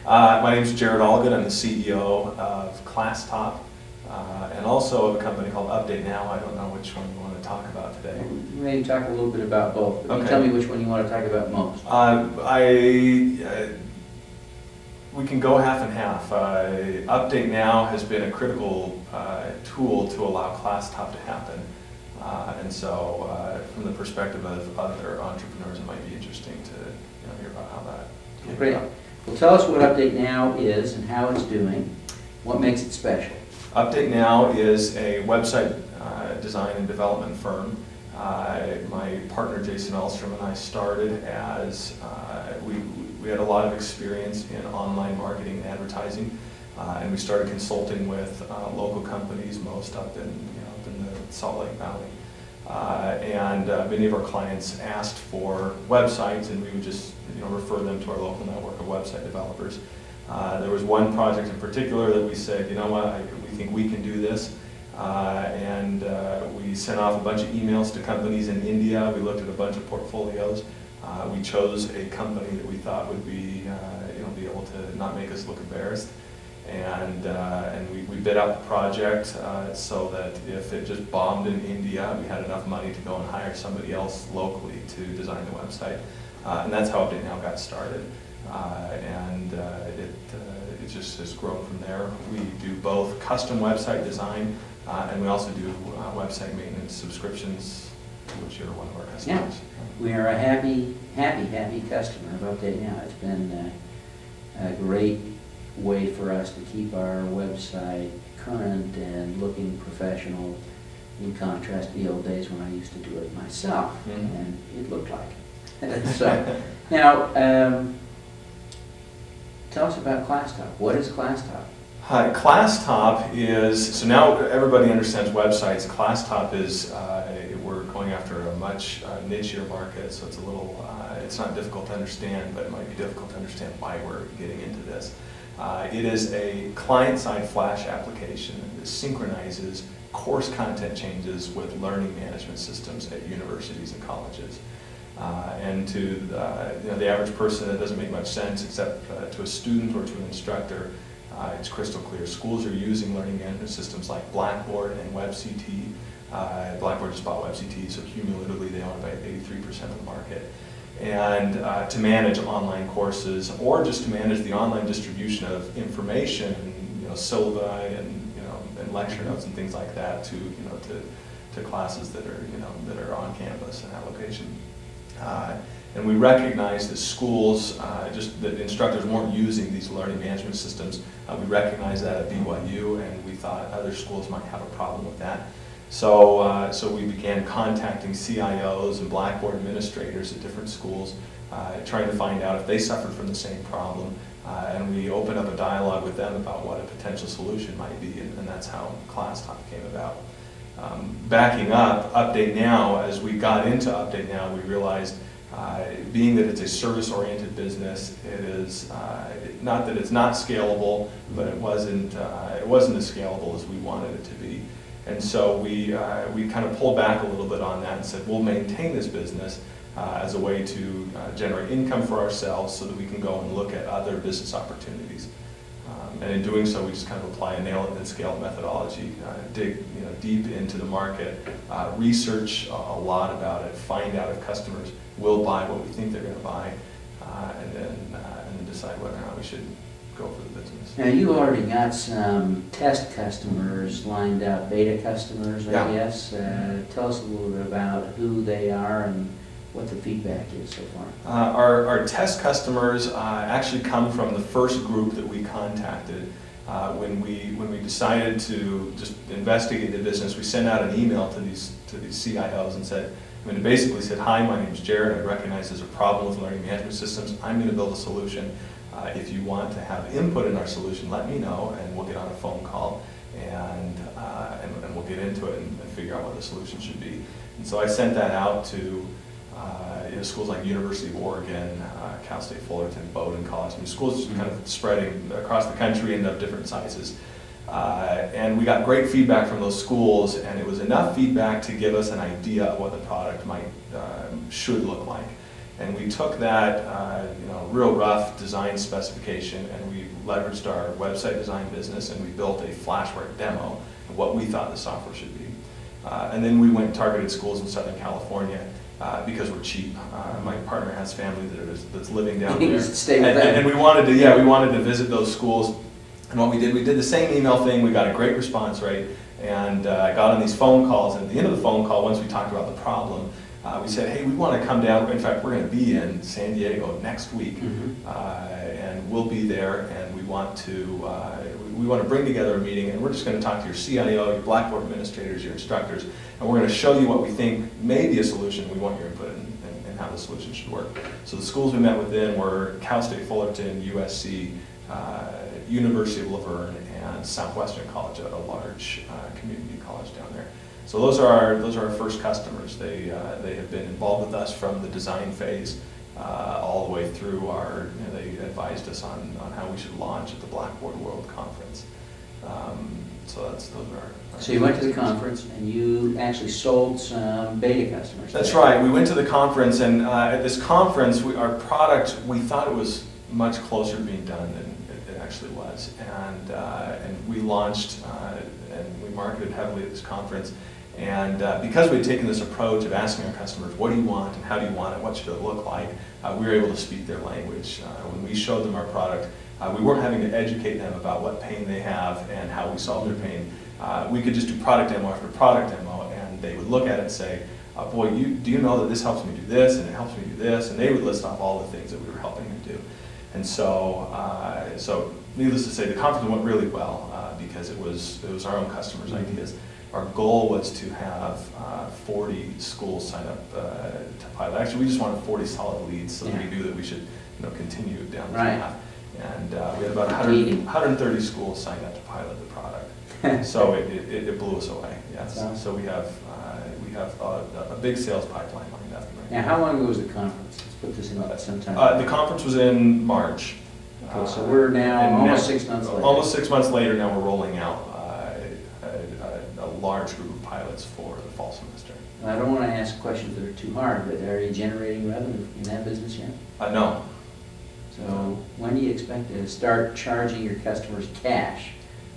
My name is Jared Allgood. I'm the CEO of ClassTop and also of a company called Update Now. I don't know which one you want to talk about today. Maybe talk a little bit about both. Okay. You tell me which one you want to talk about most. We can go half and half. Update Now has been a critical tool to allow ClassTop to happen. And so from the perspective of other entrepreneurs, it might be interesting to hear about how that came Great. about. Well, tell us what Update Now is and how it's doing. What makes it special? Update Now is a website design and development firm. My partner Jason Elstrom and I started as we had a lot of experience in online marketing and advertising, and we started consulting with local companies, most up in the Salt Lake Valley. And many of our clients asked for websites, and we would just refer them to our local network of website developers. There was one project in particular that we said, you know what, we think we can do this. And we sent off a bunch of emails to companies in India. We looked at a bunch of portfolios. We chose a company that we thought would be able to not make us look embarrassed. And we bid out the project so that if it just bombed in India, we had enough money to go and hire somebody else locally to design the website. And that's how Update Now got started. It just has grown from there. We do both custom website design and we also do website maintenance subscriptions, which you're one of our customers. Yeah. We are a happy customer of Update Now. It's been a great way for us to keep our website current and looking professional, in contrast to the old days when I used to do it myself, and it looked like it. So, now, tell us about ClassTop. What is ClassTop? Hi, ClassTop is, so now everybody understands websites. ClassTop is, we're going after a much nichier market, so it's a little, it's not difficult to understand, but it might be difficult to understand why we're getting into this. It is a client-side Flash application that synchronizes course content changes with learning management systems at universities and colleges. And to the average person, it doesn't make much sense, except to a student or to an instructor, it's crystal clear. Schools are using learning management systems like Blackboard and WebCT. Blackboard just bought WebCT, so cumulatively they own about 83% of the market. And to manage online courses, or just to manage the online distribution of information, syllabi and lecture notes and things like that to classes that are on campus and at location. And we recognize that schools, just that instructors weren't using these learning management systems. We recognized that at BYU, and we thought other schools might have a problem with that. So we began contacting CIOs and Blackboard administrators at different schools, trying to find out if they suffered from the same problem. And we opened up a dialogue with them about what a potential solution might be, and that's how ClassTop came about. Backing up, Update Now, as we got into Update Now, we realized, being that it's a service-oriented business, it is not that it's not scalable, but it wasn't as scalable as we wanted it to be. And so we kind of pulled back a little bit on that and said, we'll maintain this business as a way to generate income for ourselves so that we can go and look at other business opportunities. And in doing so, we just kind of apply a nail it and scale it methodology, dig deep into the market, research a lot about it, find out if customers will buy what we think they're going to buy, and then decide whether or not we should go for the business. Now, you already got some test customers lined up, beta customers, I guess. Tell us a little bit about who they are and what the feedback is so far. Our test customers actually come from the first group that we contacted. When we decided to just investigate the business, we sent out an email to these CIOs and said, it basically said, hi, my name is Jared. I recognize there's a problem with learning management systems. I'm going to build a solution. If you want to have input in our solution, let me know, and we'll get on a phone call, and we'll get into it and figure out what the solution should be. And so I sent that out to schools like University of Oregon, Cal State Fullerton, Bowdoin College. Schools just kind of spreading across the country and of different sizes. And we got great feedback from those schools, and it was enough feedback to give us an idea of what the product should look like. And we took that real rough design specification and we leveraged our website design business and we built a flashware demo of what we thought the software should be. And then we went and targeted schools in Southern California because we're cheap. My partner has family that's living down there. Stay with them. And we wanted to visit those schools. And what we did the same email thing. We got a great response rate, and I got on these phone calls. And at the end of the phone call, once we talked about the problem, we said, hey, we want to come down. In fact, we're going to be in San Diego next week, and we'll be there. And we want to bring together a meeting, and we're just going to talk to your CIO, your Blackboard administrators, your instructors, and we're going to show you what we think may be a solution. We want your input in how the solution should work. So the schools we met with then were Cal State Fullerton, USC, University of Laverne, and Southwestern College, a large community college down there. So those are our first customers. They have been involved with us from the design phase all the way through they advised us on how we should launch at the Blackboard World Conference. So those are. So you went to the conference and you actually sold some beta customers. That's right. We went to the conference, and at this conference, our product, we thought it was much closer to being done than it actually was, and we launched and we marketed heavily at this conference. And because we had taken this approach of asking our customers, what do you want and how do you want it, what should it look like, we were able to speak their language. When we showed them our product, we weren't having to educate them about what pain they have and how we solve their pain. We could just do product demo after product demo, and they would look at it and say, boy, do you know that this helps me do this, and it helps me do this, and they would list off all the things that we were helping them do. And so needless to say, the conference went really well because it was our own customers' ideas. Our goal was to have 40 schools sign up to pilot. Actually, we just wanted 40 solid leads so that we knew that we should continue down the path. And we had about 130 schools signed up to pilot the product. So it blew us away. Yes. Awesome. So we have a big sales pipeline lined up. Right now, how long ago was the conference? Let's put this in sometime. The conference was in March. Okay, so we're now almost 6 months later. Almost 6 months later, now we're rolling out a large group of pilots for the fall semester. I don't want to ask questions that are too hard, but are you generating revenue in that business yet? No. So when do you expect to start charging your customers cash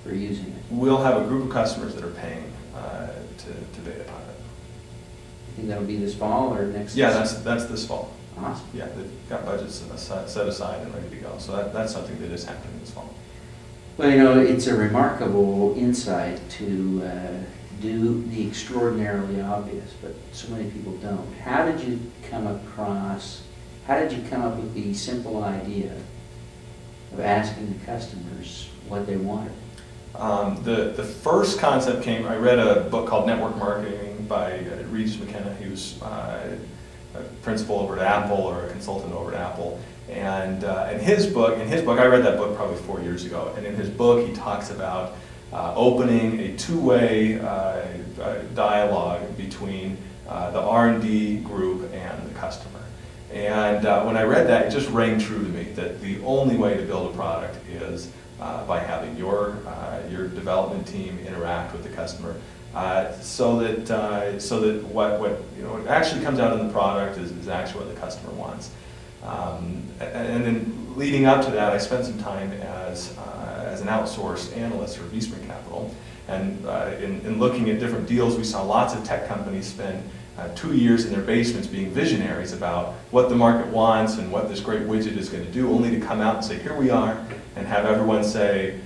for using it? We'll have a group of customers that are paying to beta pilot. You think that'll be this fall or next? Yeah, that's this fall. Awesome. Yeah, they've got budgets set aside and ready to go. So that's something that is happening this fall. Well, it's a remarkable insight to do the extraordinarily obvious, but so many people don't. How did you come up with the simple idea of asking the customers what they wanted? The first concept came, I read a book called Network Marketing by Regis McKenna. He was a principal over at Apple or a consultant over at Apple. And in his book, I read that book probably 4 years ago, and in his book he talks about opening a two-way dialogue between the R&D group and the customer. And when I read that, it just rang true to me that the only way to build a product is by having your development team interact with the customer, so that what actually comes out in the product is actually what the customer wants. And then leading up to that, I spent some time as an outsourced analyst for Viessmann Capital, and in looking at different deals, we saw lots of tech companies spend 2 years in their basements being visionaries about what the market wants and what this great widget is going to do, only to come out and say, here we are, and have everyone say,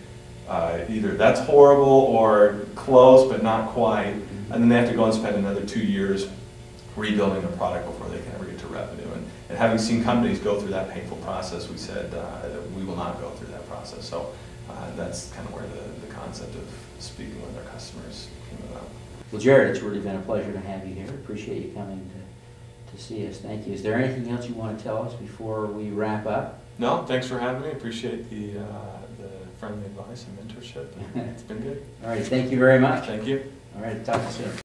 either that's horrible or close but not quite, and then they have to go and spend another 2 years rebuilding a product before they can ever get to revenue. And having seen companies go through that painful process, we said that we will not go through that process. So that's kind of where the concept of speaking with our customers came about. Well, Jared, it's really been a pleasure to have you here. Appreciate you coming to see us. Thank you. Is there anything else you want to tell us before we wrap up? No, thanks for having me. Appreciate the friendly advice and mentorship. It's been good. All right, thank you very much. Thank you. All right, talk to you soon.